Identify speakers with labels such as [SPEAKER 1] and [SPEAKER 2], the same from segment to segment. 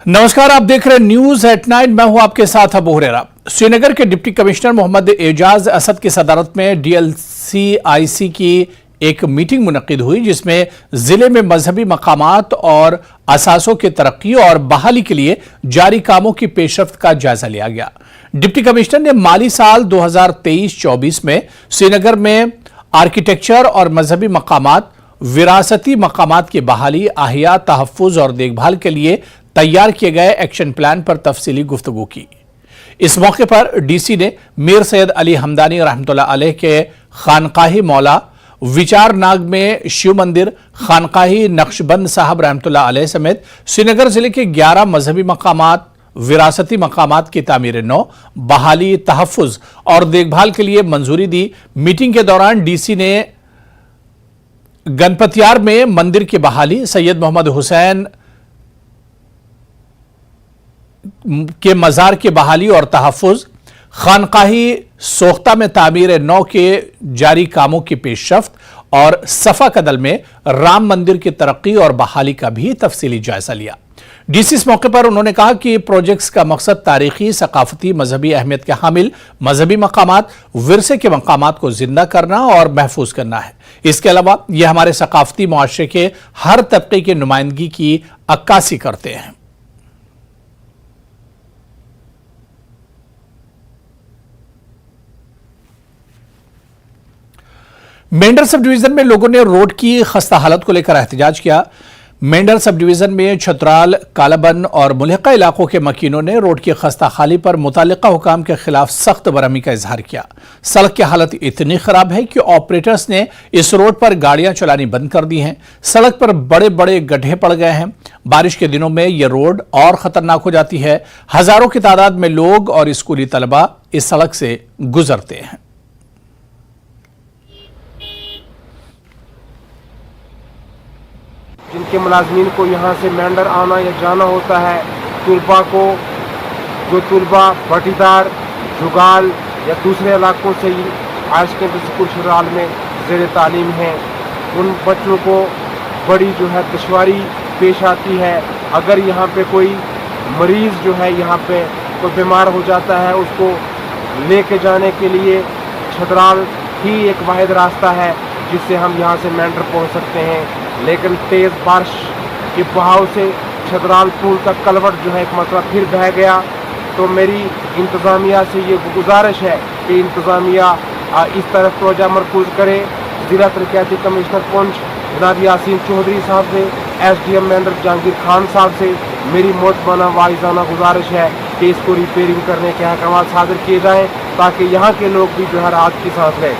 [SPEAKER 1] नमस्कार, आप देख रहे हैं न्यूज एट नाइट। मैं हूं आपके साथ अबू हुरैरा। श्रीनगर के डिप्टी कमिश्नर मोहम्मद एजाज असद की सदारत में DLCIC की एक मीटिंग मुनक्किद हुई, जिसमें जिले में मजहबी मकामात और असासों की तरक्की और बहाली के लिए जारी कामों की पेशरफ्त का जायजा लिया गया। डिप्टी कमिश्नर ने माली साल 2023-24 में श्रीनगर में आर्किटेक्चर और मजहबी मकामात, विरासती मकामात की बहाली, अहिया, तहफ्फुज और देखभाल के लिए तैयार किए गए एक्शन प्लान पर तफसीली गुफ्तगू की। इस मौके पर DC ने मीर सैयद अली हमदानी रहमतुल्लाह अलैह के खानकाही मौला, विचारनाग में शिव मंदिर, खानकाही नक्शबंद साहब रहमतुल्लाह अलैह समेत श्रीनगर जिले के 11 मजहबी मकामात, विरासती मकामात की तामीर नौ, बहाली, तहफ्फुज और देखभाल के लिए मंजूरी दी। मीटिंग के दौरान DC ने गणपतियार में मंदिर की बहाली, सैयद मोहम्मद हुसैन के मजार की बहाली और तहफ्फुज, खानकाही सोख्ता में तामीर नौ के जारी कामों की पेशरफ्त और सफा कदल में राम मंदिर की तरक्की और बहाली का भी तफसीली जायजा लिया। DC इस मौके पर उन्होंने कहा कि प्रोजेक्ट्स का मकसद तारीखी, सकाफती, मजहबी अहमियत के हामिल मजहबी मकामात, विरसे के मकामात को जिंदा करना और महफूज करना है। इसके अलावा यह हमारे सकाफती मुआशरे के हर तबके की नुमाइंदगी की अक्कासी करते हैं। मेंढर सब डिवीजन में लोगों ने रोड की खस्ता हालत को लेकर एहतजाज किया। मेंढर सब डिवीजन में छतराल, कालाबन और मुल्हिका इलाकों के मकीनों ने रोड की खस्ता खाली पर मुतालिका हुकाम के खिलाफ सख्त बरहमी का इजहार किया। सड़क की हालत इतनी खराब है कि ऑपरेटर्स ने इस रोड पर गाड़ियां चलानी बंद कर दी हैं। सड़क पर बड़े बड़े गड्ढे पड़ गए हैं। बारिश के दिनों में यह रोड और खतरनाक हो जाती है। हजारों की तादाद में लोग और स्कूली तलबा इस सड़क से गुजरते हैं।
[SPEAKER 2] जिनके मुलाजमीन को यहाँ से मेंढर आना या जाना होता है, तुलबा को, जो तुलबा भटीदार, जुगाल या दूसरे इलाकों से आज के स्कूल शुराल में ज़ेर तालीम हैं, उन बच्चों को बड़ी जो है दुश्वारी पेश आती है। अगर यहाँ पे कोई मरीज़ जो है यहाँ पे कोई बीमार हो जाता है, उसको लेके जाने के लिए छतराल ही एक वाहिद रास्ता है जिससे हम यहाँ से मेंढर पहुँच सकते हैं। लेकिन तेज़ बारिश के बहाव से छतराल पुल का कलवट जो है एक मरतबा फिर बह गया। तो मेरी इंतज़ामिया से ये गुजारिश है कि इंतज़ामिया इस तरफ तवज्जो मरकूज़ करे। ज़िला तरक्याती कमिश्नर पुंछ जनाब यासीन चौधरी साहब से, SDM मेंढर जहांगीर खान साहब से मेरी मोतबाना वाइजाना गुजारिश है कि इसको रिपेयरिंग करने के अहकाम सादर किए जाएँ ताकि यहाँ के लोग भी जो है राहत की सांस लें।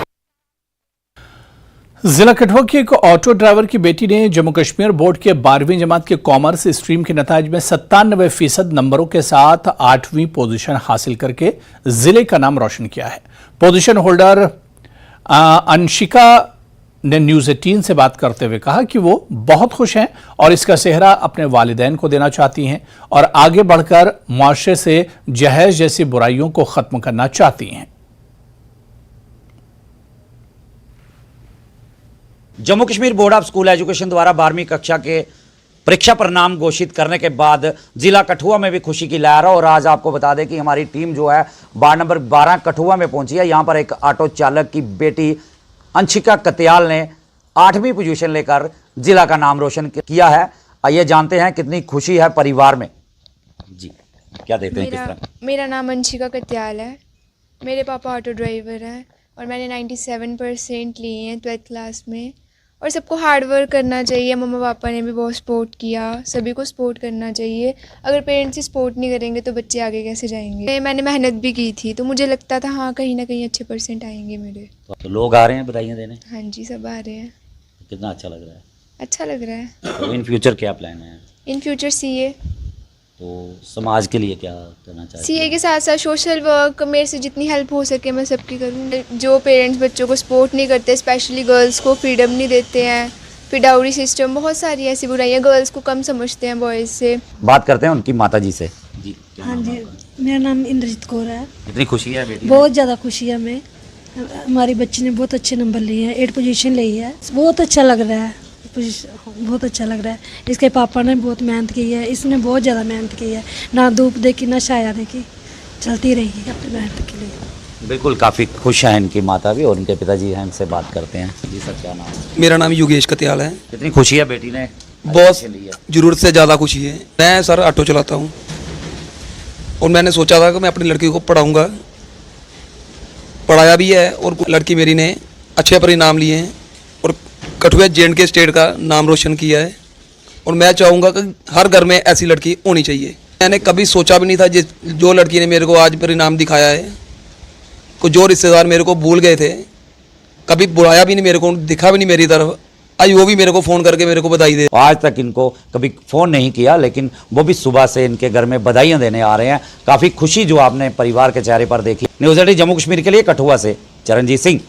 [SPEAKER 1] जिला कठुआ के एक ऑटो ड्राइवर की बेटी ने जम्मू कश्मीर बोर्ड के 12वीं जमात के कॉमर्स स्ट्रीम के नताज में 97% नंबरों के साथ 8वीं पोजीशन हासिल करके जिले का नाम रोशन किया है। पोजीशन होल्डर अंशिका ने न्यूज 18 से बात करते हुए कहा कि वो बहुत खुश हैं और इसका सेहरा अपने वालिदैन को देना चाहती हैं और आगे बढ़कर मुआशरे से जहेज जैसी बुराइयों को खत्म करना चाहती हैं।
[SPEAKER 3] Jammu Kashmir board of school education द्वारा 12वीं कक्षा के परीक्षा परिणाम घोषित करने के बाद जिला कठुआ में भी खुशी की लहर है। और आज आपको बता दें कि हमारी टीम जो है वार्ड नंबर 12 कठुआ में पहुंची है। यहां पर एक ऑटो चालक की बेटी अंशिका कत्याल ने 8वीं पोजीशन लेकर जिला का नाम रोशन किया है। आइए जानते हैं कितनी खुशी है परिवार में। जी क्या देते हैं, किस तरह?
[SPEAKER 4] मेरा नाम अंशिका कत्याल है। मेरे पापा ऑटो ड्राइवर हैं और मैंने 97% लिए हैं 12th क्लास में। और सबको हार्ड वर्क करना चाहिए। मम्मा पापा ने भी बहुत सपोर्ट किया, सभी को सपोर्ट करना चाहिए। अगर पेरेंट्स ही सपोर्ट नहीं करेंगे तो बच्चे आगे कैसे जाएंगे। मैंने मेहनत भी की थी तो मुझे लगता था हाँ कहीं ना कहीं अच्छे % आएंगे मेरे।
[SPEAKER 3] तो लोग आ रहे हैं बधाइयाँ देने?
[SPEAKER 4] हाँ जी, सब आ रहे हैं।
[SPEAKER 3] कितना अच्छा लग रहा है?
[SPEAKER 4] अच्छा लग रहा है।
[SPEAKER 3] तो इन फ्यूचर क्या प्लान है?
[SPEAKER 4] In future CA।
[SPEAKER 3] तो समाज के लिए क्या करना चाहते हैं?
[SPEAKER 4] CA के साथ साथ सोशल वर्क, मेरे से जितनी हेल्प हो सके मैं सबकी करूँ। जो पेरेंट्स बच्चों को सपोर्ट नहीं करते, स्पेशली गर्ल्स को फ्रीडम नहीं देते हैं, फिर डाउरी सिस्टम, बहुत सारी ऐसी बुराइयाँ, गर्ल्स को कम समझते हैं बॉयज़ से।
[SPEAKER 3] बात करते हैं उनकी माता जी से। जी
[SPEAKER 5] हाँ जी, मेरा नाम इंद्रजीत कौर है।
[SPEAKER 3] कितनी खुशी है बेटी?
[SPEAKER 5] बहुत ज़्यादा खुशी है हमें। हमारी बच्ची ने बहुत अच्छे नंबर लिए हैं, 8 पोजीशन ली है। बहुत अच्छा लग रहा है। बहुत अच्छा लग रहा है। इसके पापा ने बहुत मेहनत की है, इसने बहुत ज़्यादा मेहनत की है, ना धूप देखी ना छाया देखी, चलती रही अपनी मेहनत के लिए।
[SPEAKER 3] बिल्कुल, काफ़ी खुश हैं इनकी माता भी और इनके पिताजी हैं, इनसे बात करते हैं। जी सर, क्या नाम है?
[SPEAKER 6] मेरा नाम योगेश कत्याल है।
[SPEAKER 3] कितनी खुशी है बेटी ने
[SPEAKER 6] बहुत
[SPEAKER 3] ली है?
[SPEAKER 6] ज़रूरत से ज़्यादा खुशी है। मैं सर ऑटो चलाता हूँ और मैंने सोचा था कि मैं अपनी लड़की को पढ़ाऊँगा, पढ़ाया भी है और लड़की मेरी ने अच्छे परिणाम लिए हैं और कठुआ J&K स्टेट का नाम रोशन किया है। और मैं चाहूँगा कि हर घर में ऐसी लड़की होनी चाहिए। मैंने कभी सोचा भी नहीं था जो लड़की ने मेरे को आज परिणाम दिखाया है, को जो रिश्तेदार मेरे को भूल गए थे, कभी बुलाया भी नहीं मेरे को, दिखा भी नहीं मेरी तरफ, आज वो भी मेरे को फ़ोन करके मेरे को बधाई दे।
[SPEAKER 3] आज तक इनको कभी फ़ोन नहीं किया, लेकिन वो भी सुबह से इनके घर में बधाइयाँ देने आ रहे हैं। काफ़ी खुशी जो आपने परिवार के चेहरे पर देखी। न्यूज़ 18 जम्मू कश्मीर के लिए कठुआ से चरणजीत सिंह।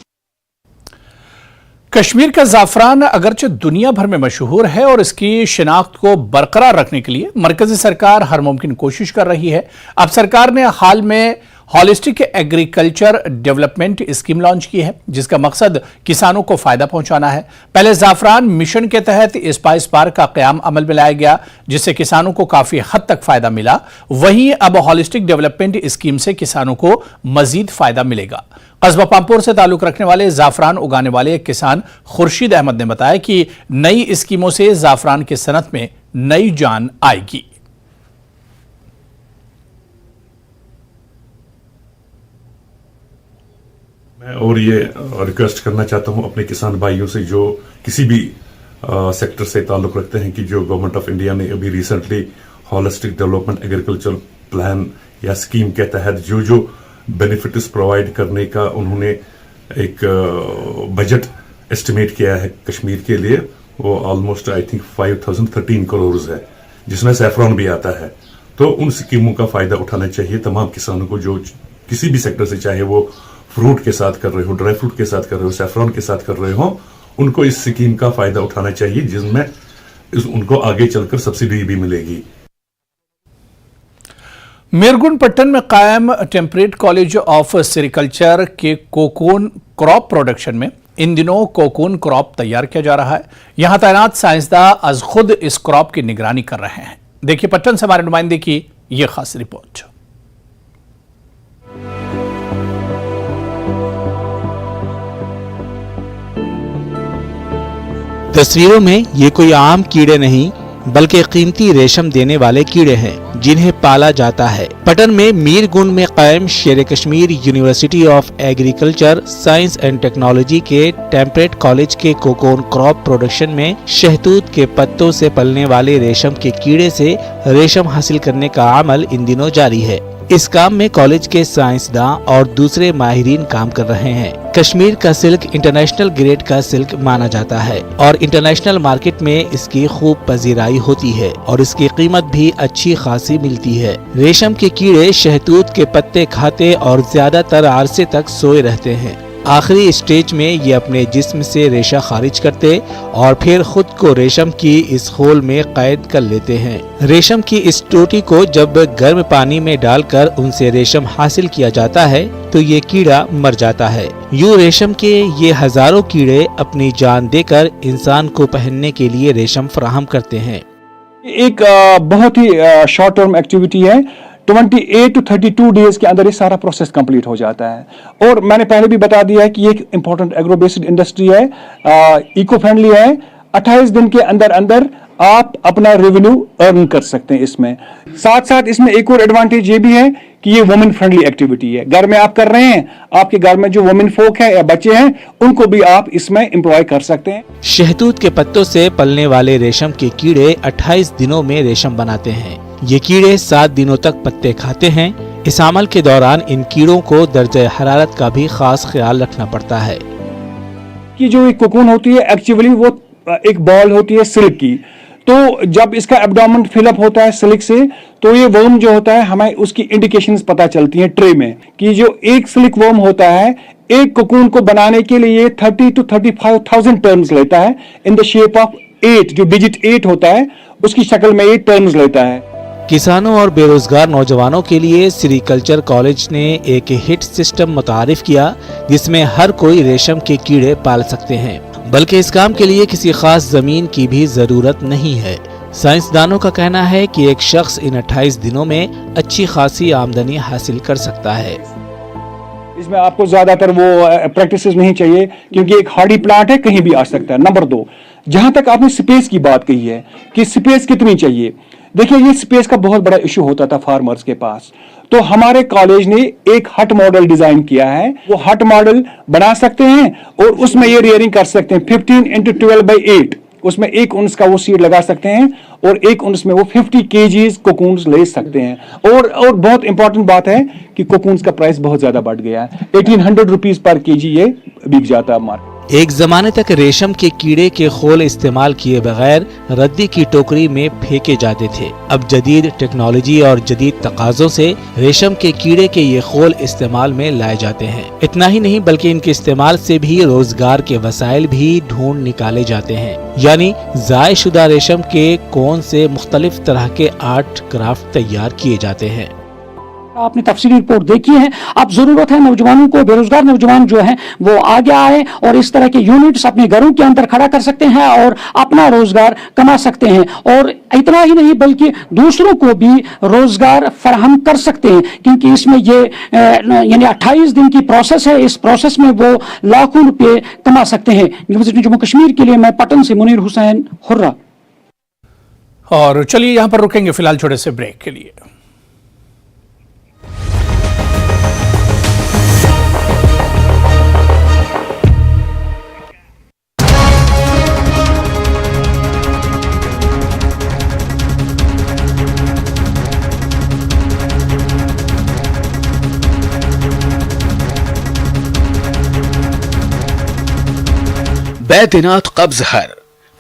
[SPEAKER 1] कश्मीर का ज़ाफ़रान अगरचे दुनिया भर में मशहूर है और इसकी शिनाख्त को बरकरार रखने के लिए मरकजी सरकार हर मुमकिन कोशिश कर रही है। अब सरकार ने हाल में holistic agriculture development scheme launch की है, जिसका मकसद किसानों को फायदा पहुंचाना है। पहले ज़ाफ़रान मिशन के तहत स्पाइस पार्क का क़याम अमल में लाया गया, जिससे किसानों को काफ़ी हद तक फायदा मिला। वहीं अब हॉलिस्टिक डेवलपमेंट स्कीम से किसानों को मजीद फायदा मिलेगा। कस्बा पामपुर से ताल्लुक रखने वाले ज़ाफ़रान उगाने वाले एक किसान खुर्शीद अहमद ने बताया कि नई स्कीमों से ज़ाफ़रान की सनत में नई जान आएगी।
[SPEAKER 7] मैं और ये रिक्वेस्ट करना चाहता हूं अपने किसान भाइयों से जो किसी भी सेक्टर से ताल्लुक रखते हैं कि जो गवर्नमेंट ऑफ इंडिया ने अभी recently holistic development agriculture plan या स्कीम के तहत जो बेनिफिट्स प्रोवाइड करने का उन्होंने एक बजट एस्टिमेट किया है कश्मीर के लिए, वो ऑलमोस्ट आई थिंक 5013 करोड़ है, जिसमें सैफरॉन भी आता है। तो उन स्कीमों का फायदा उठाना चाहिए तमाम किसानों को, जो किसी भी सेक्टर से, चाहे वो फ्रूट के साथ कर रहे हो, ड्राई फ्रूट के साथ कर रहे हो, सैफरॉन के साथ कर रहे हो, उनको इस स्कीम का फायदा उठाना चाहिए, जिसमें उनको आगे चलकर सब्सिडी भी मिलेगी।
[SPEAKER 1] मीरगुंड पट्टन में कायम टेम्परेट कॉलेज ऑफ सेरिकल्चर के कोकून क्रॉप प्रोडक्शन में इन दिनों कोकून क्रॉप तैयार किया जा रहा है। यहां तैनात साइंसदान अज खुद इस क्रॉप की निगरानी कर रहे हैं। देखिए पट्टन से हमारे नुमाइंदे की यह खास रिपोर्ट।
[SPEAKER 8] तस्वीरों में ये कोई आम कीड़े नहीं बल्कि कीमती रेशम देने वाले कीड़े हैं जिन्हें पाला जाता है। पटन में मीरगुंड में कायम शेर Kashmir university of agriculture science and technology के टेम्परेट कॉलेज के कोकोन क्रॉप प्रोडक्शन में शहतूत के पत्तों से पलने वाले रेशम के कीड़े से रेशम हासिल करने का अमल इन दिनों जारी है। इस काम में कॉलेज के साइंसदान और दूसरे माहिरीन काम कर रहे हैं। कश्मीर का सिल्क इंटरनेशनल ग्रेड का सिल्क माना जाता है और इंटरनेशनल मार्केट में इसकी खूब पजीराई होती है और इसकी कीमत भी अच्छी खासी मिलती है। रेशम के कीड़े शहतूत के पत्ते खाते और ज्यादातर अरसे तक सोए रहते हैं। आखिरी स्टेज में ये अपने जिस्म से रेशा खारिज करते और फिर खुद को रेशम की इस खोल में कैद कर लेते हैं। रेशम की इस टोटी को जब गर्म पानी में डालकर उनसे रेशम हासिल किया जाता है तो ये कीड़ा मर जाता है। यूं रेशम के ये हजारों कीड़े अपनी जान देकर इंसान को पहनने के लिए रेशम फराहम करते हैं।
[SPEAKER 9] एक बहुत ही शॉर्ट टर्म एक्टिविटी है। 28 to 32 डेज के अंदर ये सारा प्रोसेस कंप्लीट हो जाता है। और मैंने पहले भी बता दिया है कि ये एक इम्पोर्टेंट एग्रो बेस्ड इंडस्ट्री है, इको फ्रेंडली है। 28 दिन के अंदर अंदर आप अपना रेवेन्यू अर्न कर सकते हैं इसमें। साथ साथ इसमें एक और एडवांटेज ये भी है कि ये वुमेन फ्रेंडली एक्टिविटी है। घर में आप कर रहे हैं, आपके घर में जो वुमेन फोक है या बच्चे हैं उनको भी आप इसमें एम्प्लॉय कर सकते हैं।
[SPEAKER 8] शहतूत के पत्तों से पलने वाले रेशम के कीड़े 28 दिनों में रेशम बनाते हैं। ये कीड़े 7 दिनों तक पत्ते खाते हैं। इस अमल के दौरान इन कीड़ों को दर्जे हरारत का भी खास ख्याल रखना पड़ता है।
[SPEAKER 9] कि जो एक कोकून होती है एक्चुअली वो एक बॉल होती है सिल्क की, तो जब इसका एब्डोमेन फिलअप होता है सिल्क से तो ये वर्म जो होता है हमें उसकी इंडिकेशंस पता चलती हैं ट्रे में कि जो एक सिल्क वर्म होता है एक कोकून को बनाने के लिए 30 to 35,000 टर्न्स लेता है इन द शेप ऑफ 8, जो डिजिट 8 होता है उसकी शक्ल में 8 टर्न्स लेता है।
[SPEAKER 8] किसानों और बेरोजगार नौजवानों के लिए सेरिकल्चर कॉलेज ने एक हिट सिस्टम मुतारिफ किया जिसमें हर कोई रेशम के कीड़े पाल सकते हैं। बल्कि इस काम के लिए किसी खास जमीन की भी जरूरत नहीं है। साइंसदानों का कहना है कि एक शख्स इन 28 दिनों में अच्छी खासी आमदनी हासिल कर सकता है।
[SPEAKER 9] इसमें आपको ज्यादातर वो प्रैक्टिस नहीं चाहिए, क्योंकि एक हार्डी प्लांट है, कहीं भी आ सकता है। नंबर 2, जहां तक आपने स्पेस की बात कही है कि स्पेस कितनी चाहिए, देखिए ये स्पेस का बहुत बड़ा इशू होता था फार्मर्स के पास। तो हमारे कॉलेज ने एक हट मॉडल डिजाइन किया है। वो हट मॉडल बना सकते हैं और उसमें ये रेयरिंग कर सकते हैं 15 × 12/8। उसमें 1 उन्स का वो सीड लगा सकते हैं और 1 उन्स में वो 50 kgs कोकून्स ले सकते हैं। और बहुत इंपॉर्टेंट बात है कि कोकून्स का प्राइस बहुत ज्यादा बढ़ गया है। 1800 रुपीज पर kg ये बिक जाता है मार्केट।
[SPEAKER 8] एक जमाने तक रेशम के कीड़े के खोल इस्तेमाल किए बगैर रद्दी की टोकरी में फेंके जाते थे। अब जदीद टेक्नोलॉजी और जदीद तकाज़ों से रेशम के कीड़े के ये खोल इस्तेमाल में लाए जाते हैं। इतना ही नहीं बल्कि इनके इस्तेमाल से भी रोजगार के वसाइल भी ढूंढ निकाले जाते हैं। यानी ज़ाय शुदा रेशम के कोन से मुख्तलिफ तरह के आर्ट क्राफ्ट तैयार किए जाते हैं।
[SPEAKER 10] आपने तफसीली रिपोर्ट देखी है। अब जरूरत है नौजवानों को, बेरोजगार नौजवान जो हैं वो आगे आए और इस तरह के यूनिट्स अपने घरों के अंदर खड़ा कर सकते हैं और अपना रोजगार कमा सकते हैं। और इतना ही नहीं बल्कि दूसरों को भी रोजगार फराहम कर सकते हैं, क्योंकि इसमें ये यानी 28 दिन की प्रोसेस है। इस प्रोसेस में वो लाखों रुपए कमा सकते हैं। यूनिवर्सिटी जम्मू कश्मीर के लिए मैं पटन से मुनीर हुसैन हुर्रा।
[SPEAKER 1] और चलिए यहां पर रुकेंगे फिलहाल छोटे से ब्रेक के लिए।
[SPEAKER 11] बैद्यनाथ कब्ज हर,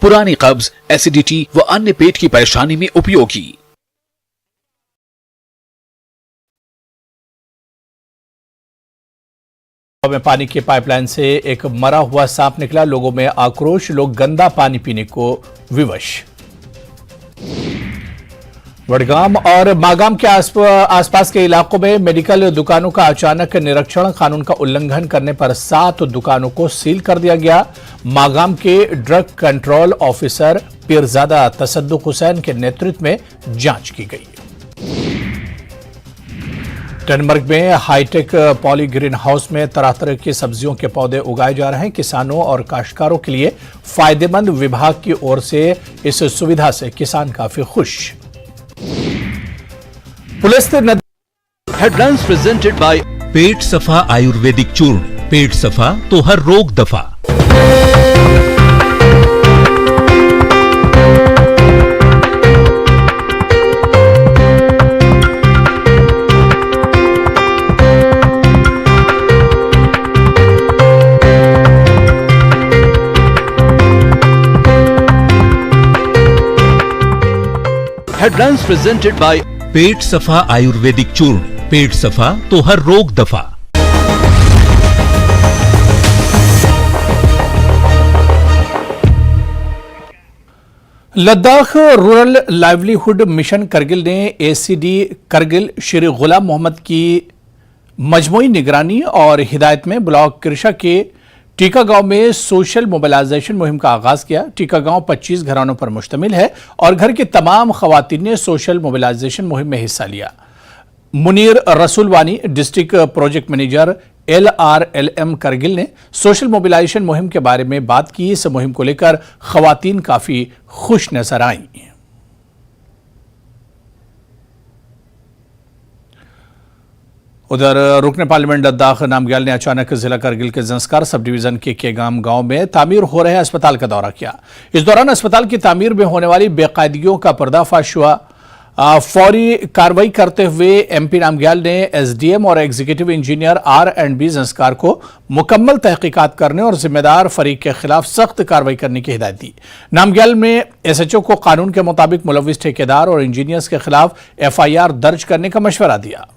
[SPEAKER 11] पुरानी कब्ज, एसिडिटी व अन्य पेट की परेशानी में उपयोगी।
[SPEAKER 1] में पानी की पाइपलाइन से एक मरा हुआ सांप निकला, लोगों में आक्रोश, लोग गंदा पानी पीने को विवश। वडगाम और मागाम के आसपास के इलाकों में मेडिकल दुकानों का अचानक निरीक्षण, कानून का उल्लंघन करने पर 7 दुकानों को सील कर दिया गया। मागाम के drug control officer Peerzada Tassaduq Hussain के नेतृत्व में जांच की गई। टनमर्ग में हाईटेक पॉली ग्रीन हाउस में तरह तरह की सब्जियों के पौधे उगाए जा रहे हैं। किसानों और काश्तकारों के लिए फायदेमंद, विभाग की ओर से इस सुविधा से किसान काफी खुश। पुलिस ने
[SPEAKER 11] हेडलाइंस प्रेजेंटेड बाय पेट सफा आयुर्वेदिक चूर्ण। पेट सफा तो हर रोग दफा। हेडलाइंस प्रेजेंटेड बाय पेट सफा आयुर्वेदिक चूर्ण। पेट सफा तो हर रोग दफा।
[SPEAKER 1] Ladakh rural livelihood mission Kargil ने एसीडी करगिल श्री गुलाम मोहम्मद की मजमूई निगरानी और हिदायत में ब्लॉक किरशा के टीका गांव में सोशल मोबिलाइजेशन मुहिम का आगाज किया। टीका गांव 25 घरानों पर मुश्तमिल है और घर की तमाम खवातीन ने सोशल मोबिलाइजेशन मुहिम में हिस्सा लिया। Munir Rasoolwani, district project manager LRLM Kargil ने सोशल मोबिलाइजेशन मुहिम के बारे में बात की। इस मुहिम को लेकर खवातीन काफी खुश नजर आईं। उधर रुकन पार्लियामेंट लद्दाख नामग्याल ने अचानक जिला करगिल के जंस्कार सब डिवीजन के केगाम गांव में तामीर हो रहे अस्पताल का दौरा किया। इस दौरान अस्पताल की तामीर में होने वाली बेकायदगियों का पर्दाफाश हुआ। फौरी कार्रवाई करते हुए MP नामग्याल ने SDM और एग्जीक्यूटिव इंजीनियर R&B जंस्कार को मुकम्मल तहकीकात करने और जिम्मेदार फरीक के खिलाफ सख्त कार्रवाई करने की हिदायत दी। नामग्याल में SHO को कानून के मुताबिक मुलविस ठेकेदार और इंजीनियर्स के खिलाफ FIR दर्ज करने का मशवरा दिया।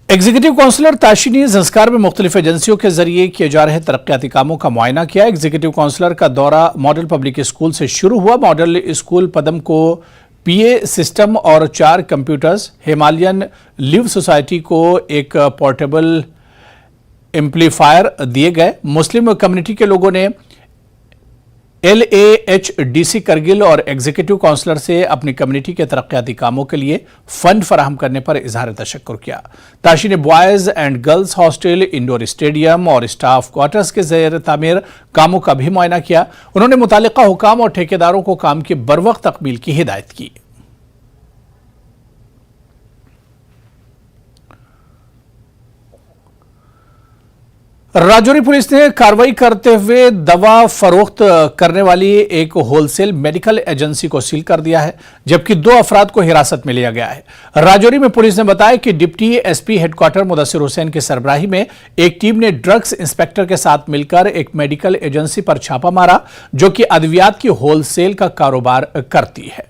[SPEAKER 1] एग्जीक्यूटिव काउंसलर ताशी ने संस्कार में मुख्तलिफ एजेंसियों के जरिए किए जा रहे तरक्याती कामों का मुआयना किया। एग्जीक्यूटिव काउंसलर का दौरा मॉडल पब्लिक स्कूल से शुरू हुआ। मॉडल स्कूल पदम को PA सिस्टम और 4 कंप्यूटर्स, हिमालयन लिव सोसाइटी को एक पोर्टेबल एम्पलीफायर दिए गए। मुस्लिम कम्युनिटी के लोगों ने LAHDC करगिल और एग्जीक्यूटिव काउंसलर से अपनी कम्युनिटी के तरक्याती कामों के लिए फंड फराहम करने पर इजहार तशक्कुर किया। ताशी ने boys and girls hostel, indoor stadium और स्टाफ क्वार्टर्स के ज़ेर तामीर कामों का भी मुआयना किया। उन्होंने मुतालिका हुकाम और ठेकेदारों को काम की बरवक्त तकमील की हिदायत की। राजौरी पुलिस ने कार्रवाई करते हुए दवा फरोख्त करने वाली एक होलसेल मेडिकल एजेंसी को सील कर दिया है, जबकि 2 अफराद को हिरासत में लिया गया है। राजौरी में पुलिस ने बताया कि deputy SP headquarter Mudassir Hussain की सरबराही में एक टीम ने ड्रग्स इंस्पेक्टर के साथ मिलकर एक मेडिकल एजेंसी पर छापा मारा, जो कि अद्वियात की होलसेल का कारोबार करती है।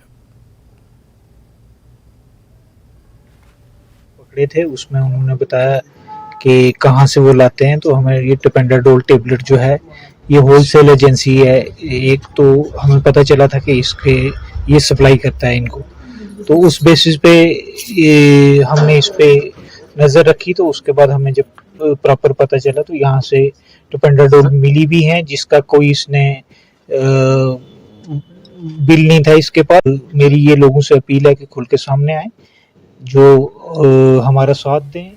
[SPEAKER 12] पकड़े थे, उसमें उन्होंने बताया कि कहाँ से वो लाते हैं, तो हमें ये टिपेंडाडोल टेबलेट जो है ये होलसेल एजेंसी है। एक तो हमें पता चला था कि इसके ये सप्लाई करता है इनको, तो उस बेसिस पे हमने इस पे नज़र रखी। तो उसके बाद हमें जब प्रॉपर पता चला तो यहाँ से टिपेंडाडोल मिली भी है, जिसका कोई इसने बिल नहीं था इसके पास। मेरी ये लोगों से अपील है कि खुल के सामने आए, जो हमारा साथ दें।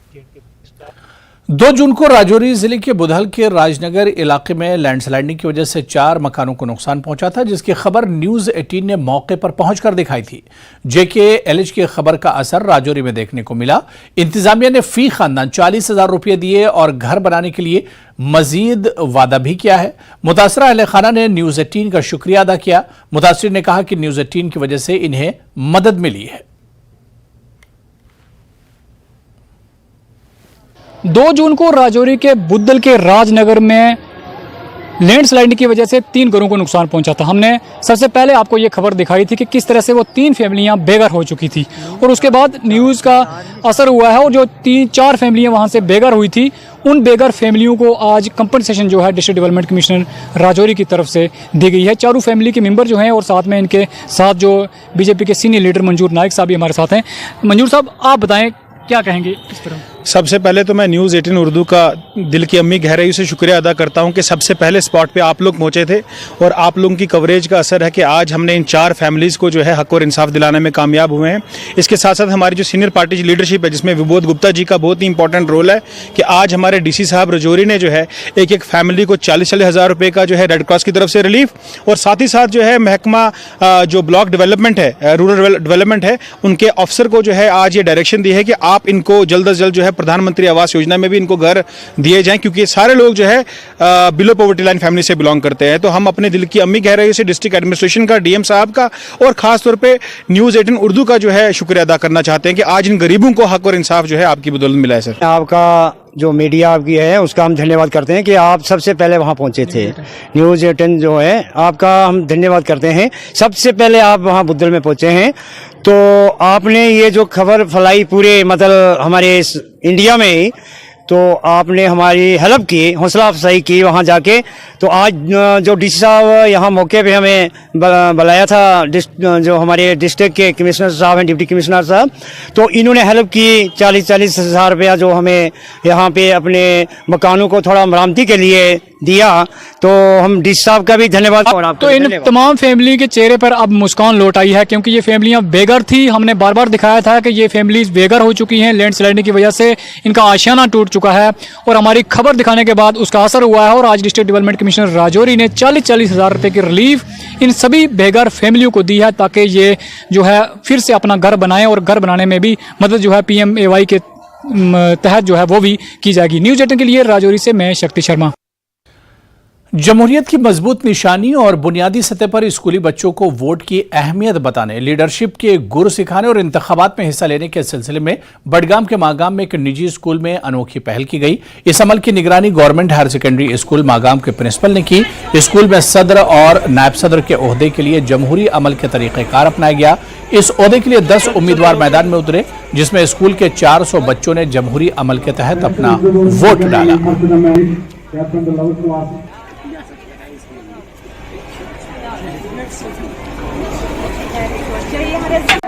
[SPEAKER 1] 2 जून को राजौरी जिले के बुधल के राजनगर इलाके में लैंडस्लाइडिंग की वजह से 4 मकानों को नुकसान पहुंचा था, जिसकी खबर न्यूज 18 ने मौके पर पहुंचकर दिखाई थी। JKLH की खबर का असर राजौरी में देखने को मिला। इंतजामिया ने फी खानदान 40,000 रुपये दिए और घर बनाने के लिए मजीद वादा भी किया है। मुतासरा अहले खाना ने न्यूज 18 का शुक्रिया अदा किया। मुतासर ने कहा कि न्यूज 18 की वजह से इन्हें मदद मिली है।
[SPEAKER 13] 2 जून को राजौरी के बुद्धल के राजनगर में लैंडस्लाइडिंग की वजह से 3 घरों को नुकसान पहुंचा था। हमने सबसे पहले आपको ये खबर दिखाई थी कि किस तरह से वो 3 फैमिलियां बेघर हो चुकी थी, और उसके बाद न्यूज़ का असर हुआ है और जो 3-4 फैमिलियां वहां से बेघर हुई थी, उन बेघर फैमिलियों को आज कंपनसेशन जो है डिस्ट्रिक्ट डेवलपमेंट कमिश्नर राजौरी की तरफ से दी गई है। चारों फैमिली के मेंबर जो हैं और साथ में इनके साथ जो बीजेपी के सीनियर लीडर मंजूर नाइक साहब भी हमारे साथ हैं। मंजूर साहब, आप बताएं क्या कहेंगे इस तरह?
[SPEAKER 14] सबसे पहले तो मैं न्यूज़ 18 उर्दू का दिल की अम्मी गहराई से शुक्रिया अदा करता हूं कि सबसे पहले स्पॉट पे आप लोग पहुंचे थे, और आप लोगों की कवरेज का असर है कि आज हमने इन 4 फैमिलीज़ को जो है हक और इंसाफ दिलाने में कामयाब हुए हैं। इसके साथ साथ हमारी जो सीनियर पार्टी लीडरशिप है, जिसमें विबोध गुप्ता जी का बहुत ही इंपॉर्टेंट रोल है, कि आज हमारे DC साहब राजौरी ने जो है एक फैमिली को 40-40 हज़ार रुपये का जो है रेड क्रॉस की तरफ से रिलीफ, और साथ ही साथ जो है महकमा जो ब्लॉक डेवलपमेंट है, रूरल डेवलपमेंट है, उनके अफसर को जो है आज ये डायरेक्शन दी है कि आप इनको जल्द अज जल्द जो है प्रधानमंत्री आवास योजना में भी इनको घर दिए जाएं, क्योंकि ये सारे लोग जो है बिलो पॉवर्टी लाइन फैमिली से बिलोंग करते हैं। तो हम अपने दिल की अम्मी गहराई से डिस्ट्रिक्ट एडमिनिस्ट्रेशन का, DM साहब का, और खास तौर पे न्यूज़ 18 उर्दू का जो है शुक्रिया अदा करना चाहते हैं कि आज इन गरीबों को हक और इंसाफ जो है आपकी बदौलत मिला है। सर,
[SPEAKER 15] आपका जो मीडिया आपकी है उसका हम धन्यवाद करते हैं कि आप सबसे पहले वहाँ पहुँचे थे। न्यूज़ 18 जो है आपका हम धन्यवाद करते हैं, सबसे पहले आप वहाँ बुद्धल में पहुँचे हैं। तो आपने ये जो खबर फैलाई पूरे मतलब हमारे इस इंडिया में ही, तो आपने हमारी हेल्प की, हौसला अफजाई की वहाँ जाके। तो आज जो DC साहब यहाँ मौके पे हमें बुलाया था, जो हमारे डिस्ट्रिक्ट के कमिश्नर साहब हैं, डिप्टी कमिश्नर साहब, तो इन्होंने हेल्प की 40-40 हज़ार रुपया जो हमें यहाँ पे अपने मकानों को थोड़ा मरम्मती के लिए दिया। तो हम DC साहब का भी धन्यवाद। और
[SPEAKER 13] तो इन तमाम फैमिली के चेहरे पर अब मुस्कान लौट आई है, क्योंकि ये फैमिलियां बेघर थी। हमने बार बार दिखाया था कि ये फैमिलीज बेघर हो चुकी हैं, लैंडस्लाइडिंग की वजह से इनका आशियाना टूट चुका है, और हमारी खबर दिखाने के बाद उसका असर हुआ है। और आज डिस्ट्रिक्ट डेवलपमेंट कमिश्नर राजौरी ने 40-40 हज़ार रुपये की रिलीफ इन सभी बेघर फैमिलियों को दी है, ताकि ये जो है फिर से अपना घर बनाएं, और घर बनाने में भी मदद जो है PMAY के तहत जो है वो भी की जाएगी। न्यूज़ 18 के लिए राजौरी से मैं शक्ति शर्मा।
[SPEAKER 1] जमहूरियत की मजबूत निशानी और बुनियादी सतह पर स्कूली बच्चों को वोट की अहमियत बताने, लीडरशिप के गुर सिखाने और इंतखाबात में हिस्सा लेने के सिलसिले में बडगाम के मागाम में एक निजी स्कूल में अनोखी पहल की गई। इस अमल की निगरानी government higher secondary school Magam के प्रिंसिपल ने की। स्कूल में सदर और नायब सदर के ओहदे के लिए जमहूरी अमल के तरीक़ेकार अपनाया गया। इस ओहदे के लिए 10 उम्मीदवार मैदान में उतरे, जिसमें स्कूल के 400 बच्चों ने जमहूरी अमल के तहत अपना वोट डाला।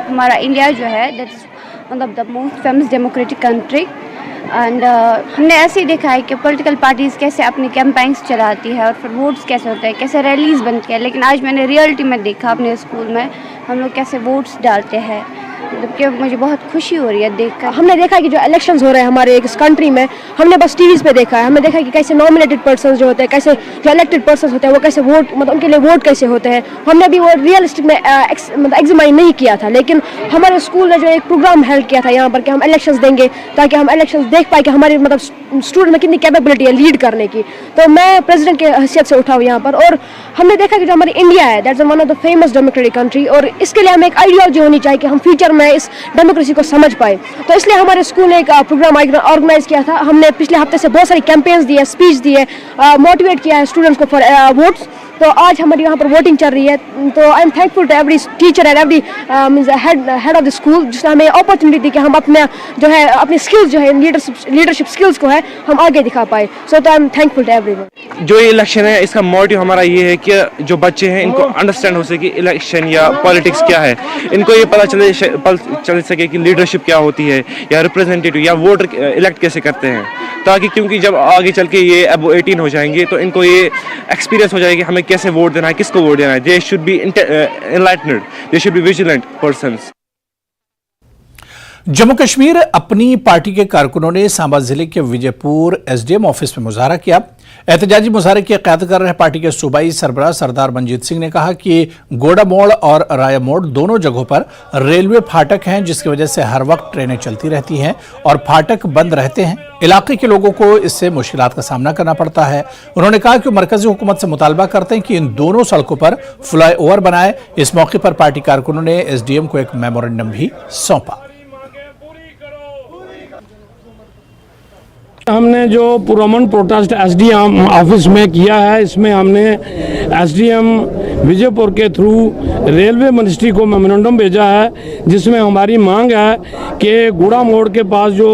[SPEAKER 16] हमारा इंडिया जो है that is one of the most famous democratic country and हमने ऐसे ही देखा है कि पॉलिटिकल पार्टीज़ कैसे अपनी कैंपेन्स चलाती है और फिर वोट्स कैसे होते हैं, कैसे रैलीज़ बनती है, लेकिन आज मैंने रियलिटी में देखा अपने स्कूल में हम लोग कैसे वोट्स डालते हैं, मतलब कि मुझे बहुत खुशी हो रही है देखकर।
[SPEAKER 5] हमने देखा कि जो इलेक्शंस हो रहे हैं हमारे इस कंट्री में, हमने बस टीवीज़ पे देखा है, हमने देखा कि कैसे नॉमिनेटेड पर्सन जो होते हैं, कैसे जो इलेक्टेड पर्सन होते हैं वो कैसे वोट, मतलब उनके लिए वोट कैसे होते हैं। हमने भी वो रियलिस्टिक में मतलब एग्जामाइन नहीं किया था, लेकिन हमारे स्कूल ने जो एक प्रोग्राम हेल्ड किया था यहाँ पर कि हम इलेक्शंस देंगे ताकि हम इलेक्शंस देख पाए कि हमारी मतलब स्टूडेंट में कितनी कैपेबिलिटी है लीड करने की। तो मैं प्रेसिडेंट के हैसियत से उठा हूँ यहाँ पर, और हमने देखा कि जो हमारी इंडिया है that's one of the famous democratic country, और इसके लिए हमें एक आइडियोलॉजी होनी चाहिए कि हम फ्यूचर में इस डेमोक्रेसी को समझ पाए। तो इसलिए हमारे स्कूल ने एक प्रोग्राम ऑर्गेनाइज किया था। हमने पिछले हफ्ते से बहुत सारी कैंपेन्स दी है, स्पीच दी है, मोटिवेट किया है स्टूडेंट्स को फॉर वोट्स। तो आज हमारी यहाँ पर वोटिंग चल रही है, तो I am thankful to every teacher and every head of the school जिसने हमें अपॉर्चुनिटी दी कि हम अपने जो है अपनी स्किल्स जो है लीडरशिप स्किल्स को है हम आगे दिखा पाए। सो तो I am thankful to everyone.
[SPEAKER 2] जो ये इलेक्शन है इसका मोटिव हमारा ये है कि जो बच्चे हैं इनको अंडरस्टैंड हो सके इलेक्शन या पॉलिटिक्स क्या है, इनको ये पता चल सके कि लीडरशिप क्या होती है या रिप्रेजेंटेटिव या वोटर इलेक्ट कैसे करते हैं, ताकि क्योंकि जब आगे चल के ये अब 18 हो जाएंगे तो इनको ये एक्सपीरियंस हो जाएगा हमें कैसे वोट देना है, किसको वोट देना है। They should be enlightened, they should be vigilant persons.
[SPEAKER 1] Jammu Kashmir Apni party के कारकुनों ने सांबा जिले के विजयपुर एसडीएम ऑफिस में मुजाहरा किया। एहतजाजी मुजाहरे की क़यादत कर रहे पार्टी के सूबाई सरबराह सरदार मनजीत सिंह ने कहा कि गोड़ा मोड़ और राया मोड़ दोनों जगहों पर रेलवे फाटक हैं, जिसकी वजह से हर वक्त ट्रेनें चलती रहती हैं और फाटक बंद रहते हैं। इलाके के लोगों को इससे मुश्किलात का सामना करना पड़ता है। उन्होंने कहा कि मरकजी हुकूमत से मुतालबा करते हैं कि इन दोनों सड़कों पर फ्लाईओवर बनाए। इस मौके पर पार्टी कारकुनों ने एसडीएम को एक मेमोरेंडम भी सौंपा।
[SPEAKER 17] हमने जो पुरअमन प्रोटेस्ट एसडीएम ऑफिस में किया है, इसमें हमने एसडीएम विजयपुर के थ्रू रेलवे मिनिस्ट्री को मेमोरेंडम भेजा है, जिसमें हमारी मांग है कि गुड़ा मोड़ के पास जो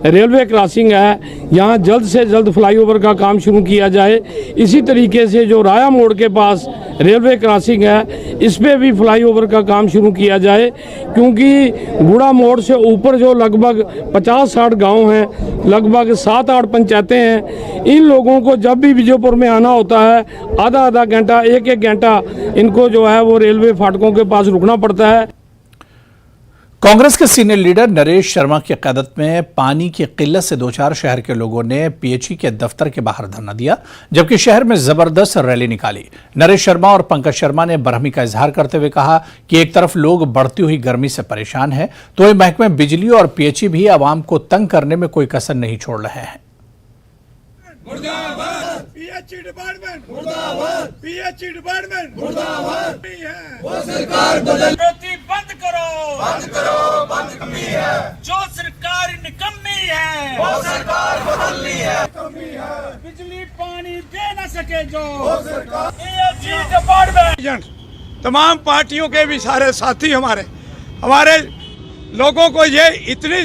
[SPEAKER 17] रेलवे क्रॉसिंग है यहाँ जल्द से जल्द फ्लाईओवर का काम शुरू किया जाए। इसी तरीके से जो राया मोड़ के पास रेलवे क्रॉसिंग है इस पर भी फ्लाईओवर का काम शुरू किया जाए, क्योंकि गुड़ा मोड़ से ऊपर जो लगभग 50-60 गाँव हैं, लगभग 7-8 पंचायतें हैं, इन लोगों को जब भी विजयपुर में आना होता है आधा घंटा 1-1 घंटा इनको जो है वो रेलवे फाटकों के पास रुकना पड़ता है।
[SPEAKER 1] कांग्रेस के सीनियर लीडर नरेश शर्मा की क़यादत में पानी की किल्लत से दो चार शहर के लोगों ने पीएचई के दफ्तर के बाहर धरना दिया, जबकि शहर में जबरदस्त रैली निकाली। नरेश शर्मा और पंकज शर्मा ने बरहमी का इजहार करते हुए कहा कि एक तरफ लोग बढ़ती हुई गर्मी से परेशान हैं, तो वही महकमे बिजली और पीएचई भी आवाम को तंग करने में कोई कसर नहीं छोड़ रहे हैं।
[SPEAKER 18] पीएचई डिपार्टमेंट मुर्दाबाद, पीएचई डिपार्टमेंट मुर्दाबाद। वो सरकार बदल बंद करो, बंद करो, बंद कमी है। जो सरकार निकम्मी है वो सरकार बदलनी है, कमी है। बिजली पानी दे न सके जो वो सरकार। पीएचई डिपार्टमेंट तमाम पार्टियों के भी सारे साथी हमारे लोगों को ये इतनी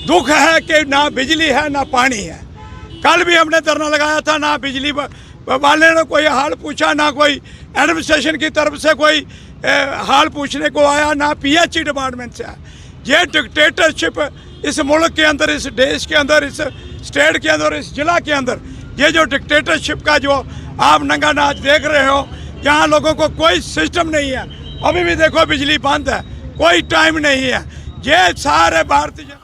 [SPEAKER 18] दुख है कि ना बिजली है ना पानी है। कल भी हमने धरना लगाया था, ना बिजली वाले ने कोई हाल पूछा, ना कोई एडमिनिस्ट्रेशन की तरफ से कोई हाल पूछने को आया, ना पीएचई डिपार्टमेंट से। ये डिक्टेटरशिप इस मुल्क के अंदर, इस देश के अंदर, इस स्टेट के अंदर, इस जिला के अंदर, ये जो डिक्टेटरशिप का जो आप नंगा नाच देख रहे हो, यहाँ लोगों को कोई सिस्टम नहीं है। अभी भी देखो बिजली बंद है, कोई टाइम नहीं है। ये सारे भारतीय।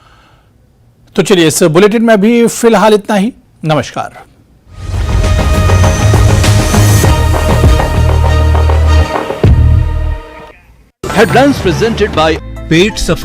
[SPEAKER 1] तो चलिए इस बुलेटिन में अभी फिलहाल इतना ही। नमस्कार।
[SPEAKER 11] Headlines presented by
[SPEAKER 8] पेट सफा